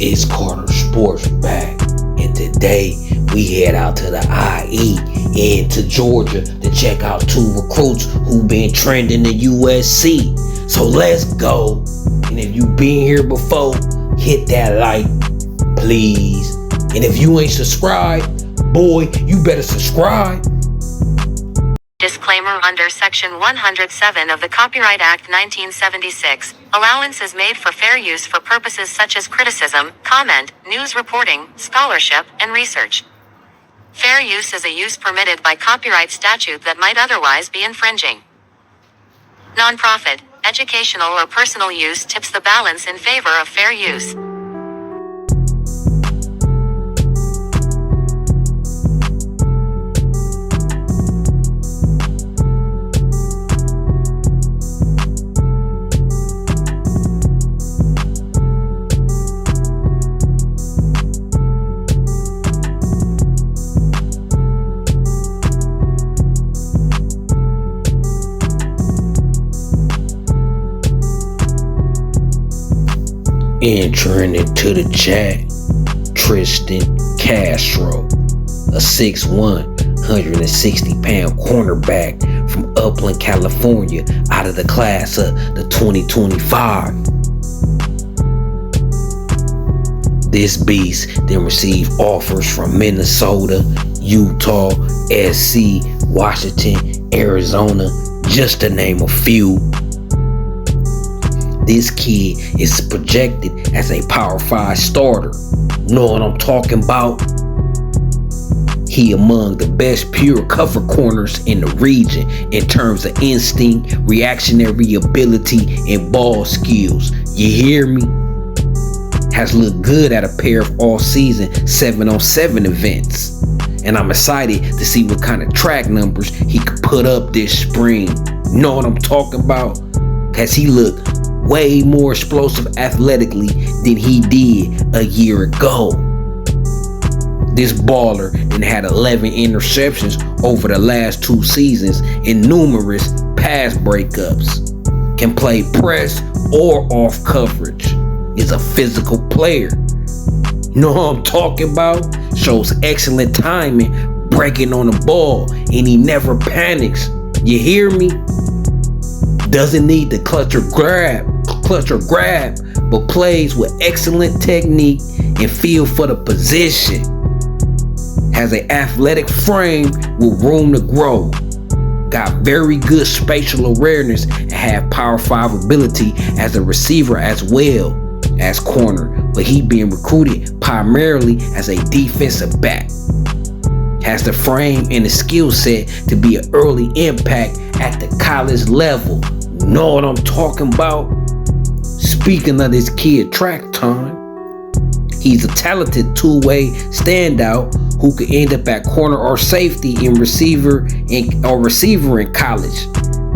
It's Carter Sports back, and today we head out to the IE and to Georgia to check out two recruits who been trending at USC. So let's go. And if you been here before, hit that like, please. And if you ain't subscribed, boy, you better subscribe. Disclaimer: under Section 107 of the Copyright Act 1976, allowance is made for fair use for purposes such as criticism, comment, news reporting, scholarship, and research. Fair use is a use permitted by copyright statute that might otherwise be infringing. Nonprofit, educational, or personal use tips the balance in favor of fair use. Entering into the chat, Tristan Castro, a 6'1", 160-pound cornerback from Upland, California, out of the class of the 2025. This beast then received offers from Minnesota, Utah, USC, Washington, Arizona, just to name a few. This kid is projected as a Power 5 starter. Know what I'm talking about? He among the best pure cover corners in the region in terms of instinct, reactionary ability, and ball skills. You hear me? Has looked good at a pair of all-season 7-on-7 events. And I'm excited to see what kind of track numbers he could put up this spring. Know what I'm talking about? Has he looked way more explosive athletically than he did a year ago. This baller then had 11 interceptions over the last 2 seasons and numerous pass breakups. Can play press or off coverage. Is a physical player. Know what I'm talking about? Shows excellent timing, breaking on the ball, and he never panics. You hear me? Doesn't need the clutch or grab, but plays with excellent technique and feel for the position. Has an athletic frame with room to grow. Got very good spatial awareness and have Power 5 ability as a receiver as well as corner, but he being recruited primarily as a defensive back. Has the frame and the skill set to be an early impact at the college level. Know what I'm talking about? Speaking of this kid, track time. He's a talented two-way standout who could end up at corner or safety and receiver in college.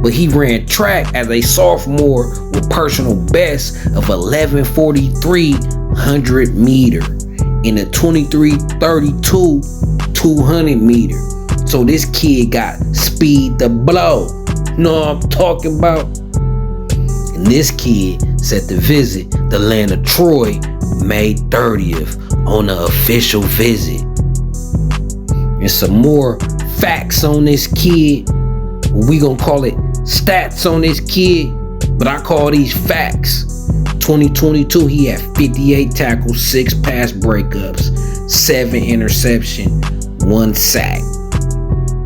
But he ran track as a sophomore with personal best of 11:43 100 meter in a 23:32 200 meter. So this kid got speed to blow. Know what I'm talking about? And this kid set to visit the land of Troy May 30th on an official visit. And some more facts on this kid. We gonna call it stats on this kid, but I call these facts. 2022, he had 58 tackles, 6 pass breakups, 7 interception, 1 sack.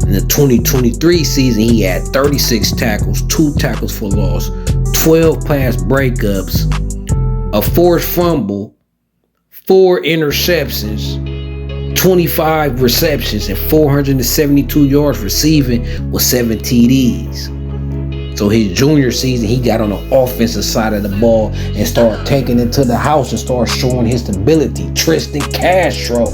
In the 2023 season, he had 36 tackles, 2 tackles for loss, 12 pass breakups, a forced fumble, 4 interceptions, 25 receptions, and 472 yards receiving with 7 TDs. So his junior season, he got on the offensive side of the ball and started taking it to the house and started showing his stability. Tristan Castro,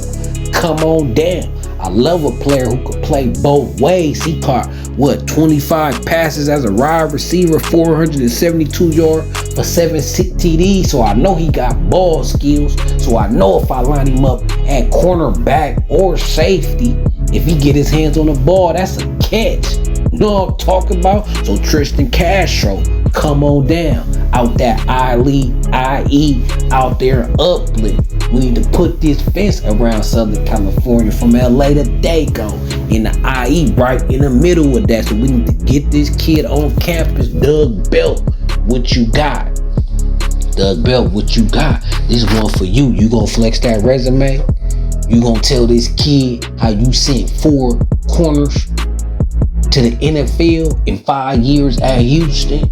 come on down. I love a player who could play both ways. He caught, 25 passes as a wide receiver, 472 yards for 7 TDs. So I know he got ball skills. So I know if I line him up at cornerback or safety, if he get his hands on the ball, that's a catch. Know what I'm talking about? So Tristan Castro, come on down. out that IE out there uplift. We need to put this fence around Southern California from LA to Dago in the IE right in the middle of that. So we need to get this kid on campus. Doug Belt, what you got? Doug Belt, what you got? This one for you. You gonna flex that resume? You gonna tell this kid how you sent 4 corners to the NFL in 5 years at Houston?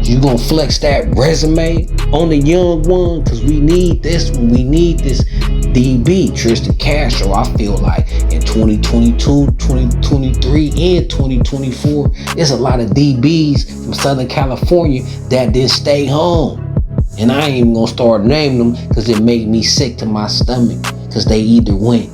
You gonna flex that resume on the young one? Cause we need this one. We need this DB, Tristan Castro. I feel like in 2022, 2023, and 2024, there's a lot of DBs from Southern California that didn't stay home. And I ain't even gonna start naming them because it made me sick to my stomach. Because they either went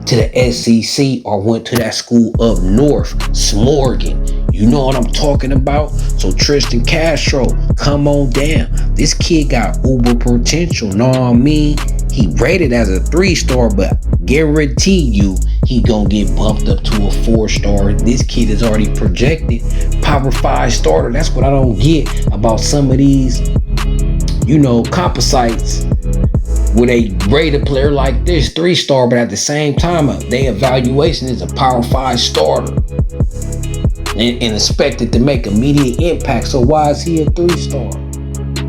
to the SEC or went to that school up north, Smorgon. You know what I'm talking about? So Tristan Castro, come on down. This kid got uber potential, know what I mean? He rated as a 3-star, but guarantee you he gonna get bumped up to a 4-star. This kid is already projected Power 5 starter. That's what I don't get about some of these, composites, where they rate a player like this 3-star, but at the same time, their evaluation is a Power 5 starter and expected to make immediate impact. So why is he a 3-star?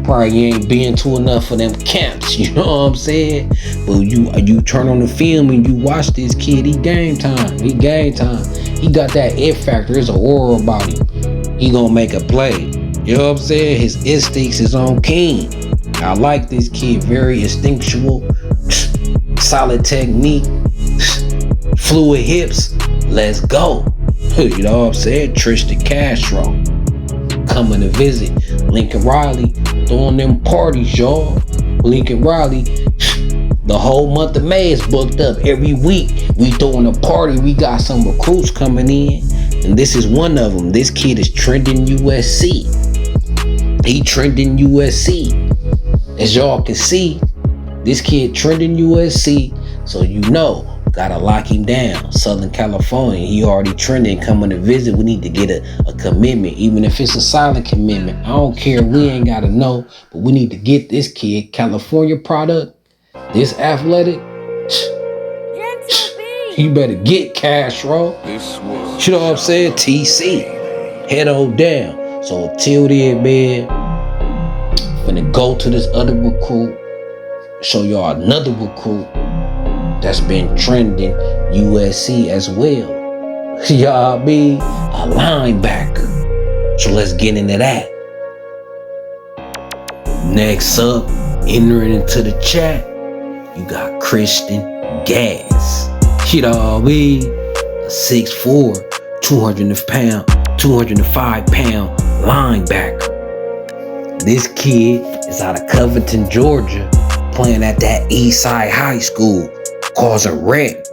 Probably ain't been to enough of them camps, you know what I'm saying? But you turn on the film and you watch this kid, he game time. He got that it factor. There's an aura about him. He gonna make a play. You know what I'm saying? His instincts is on keen. I like this kid, very instinctual, solid technique, fluid hips. Let's go. You know what I'm saying? Tristan Castro coming to visit. Lincoln Riley throwing them parties, y'all. Lincoln Riley, the whole month of May is booked up. Every week we throwing a party. We got some recruits coming in, and this is one of them. This kid is trending USC. He trending USC. As y'all can see, this kid trending USC, so gotta lock him down. Southern California, he already trending, coming to visit. We need to get a commitment, even if it's a silent commitment. I don't care, we ain't gotta know, but we need to get this kid, California product, this athletic. You better get Castro. You know what I'm saying? TC, head on down. So until then, man, finna go to this other recruit, show y'all another recruit that's been trending USC as well. Y'all be a linebacker. So let's get into that. Next up, entering into the chat, you got Tristan Gas. You know what I mean? A 6'4", 205 pound linebacker. This kid is out of Covington, Georgia, playing at that East Side High School, causing wreck.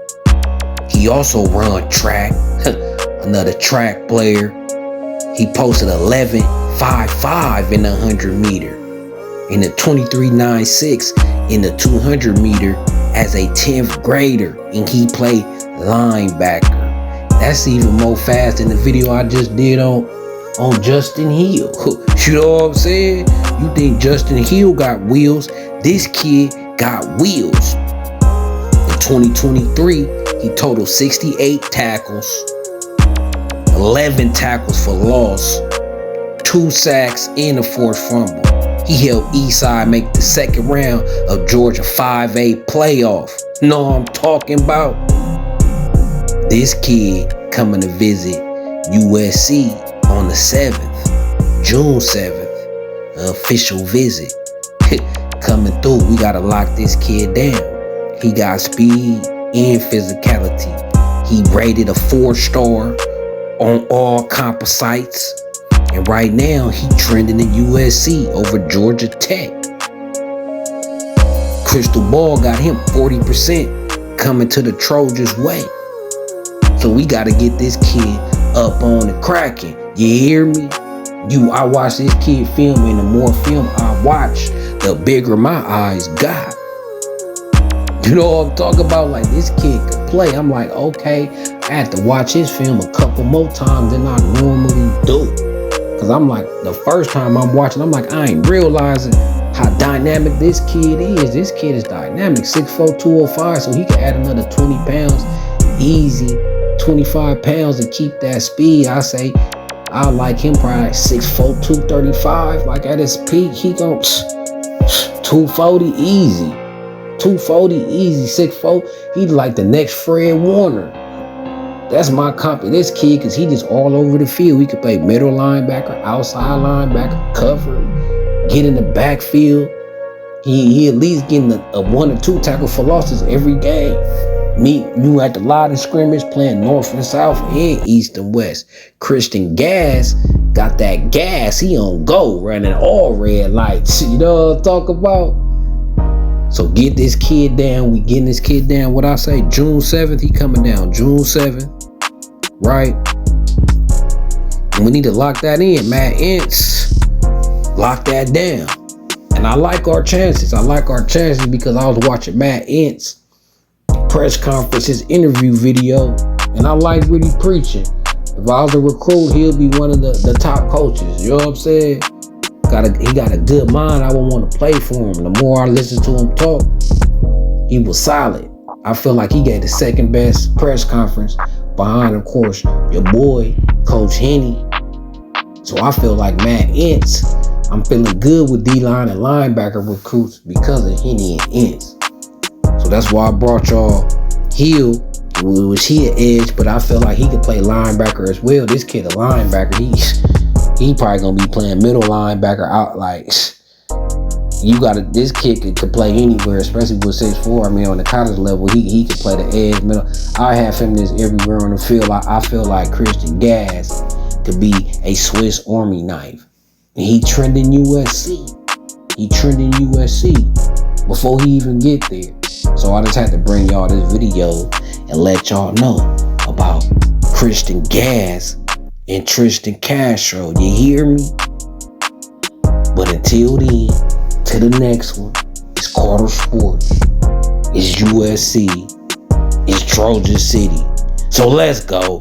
He also run track, another track player. He posted 11.55 in the 100 meter, and a 23.96 in the 200 meter as a 10th grader, and he played linebacker. That's even more fast than the video I just did on Justin Hill. You know what I'm saying? You think Justin Hill got wheels? This kid got wheels. In 2023, he totaled 68 tackles, 11 tackles for loss, 2 sacks, and a 4th fumble. He helped Eastside make the 2nd round of Georgia 5A playoff. Know what I'm talking about? This kid coming to visit USC on the 7th, June 7th, official visit. Coming through, we gotta lock this kid down. He got speed and physicality. He rated a 4-star on all composites. And right now, he trending in USC over Georgia Tech. Crystal Ball got him 40% coming to the Trojans' way. So we gotta get this kid up on the cracking. You hear me? I watch this kid film, and the more film I watch, the bigger my eyes got. You know what I'm talking about? Like, this kid could play. I'm like, okay, I have to watch his film a couple more times than I normally do. Cause I'm like, the first time I'm watching, I'm like, I ain't realizing how dynamic this kid is. This kid is dynamic, 6'4", 205, so he can add another 20 pounds, easy, 25 pounds and keep that speed. I say, I like him probably 6'4", 235. Like at his peak, he gon' 240 easy. 240 easy, 6'4". He like the next Fred Warner. That's my comp. This kid, cause he just all over the field. He could play middle linebacker, outside linebacker, cover, get in the backfield. He at least getting a 1 or 2 tackle for losses every game. Meet you at the line of scrimmage, playing north and south and east and west. Tristan Gas got that gas. He on go, running all red lights. You know what I'm talking about? So get this kid down. We getting this kid down. What I say, June 7th, he coming down. June 7th, right? And we need to lock that in, Matt Entz. Lock that down. And I like our chances. I like our chances because I was watching Matt Entz press conference, his interview video, and I like what he preaching. If I was a recruit, he'll be one of the top coaches. You know what I'm saying? He got a good mind. I would want to play for him. The more I listen to him talk, he was solid. I feel like he gave the second best press conference behind, of course, your boy, Coach Henny. So I feel like Matt Entz, I'm feeling good with D-line and linebacker recruits because of Henny and Entz. So that's why I brought y'all Hill. Was he an edge, but I feel like he could play linebacker as well. This kid a linebacker. He probably gonna be playing middle linebacker out. Like this kid could play anywhere, especially with 6'4". I mean, on the college level, he could play the edge, middle. I have him this everywhere on the field. I feel like Tristan Gas could be a Swiss Army knife. And he trending USC. He trending USC before he even get there. So I just had to bring y'all this video and let y'all know about Tristan Gas and Tristan Castro. You hear me? But until then, to the next one, it's Carter Sports, it's USC, it's Trojan City. So let's go.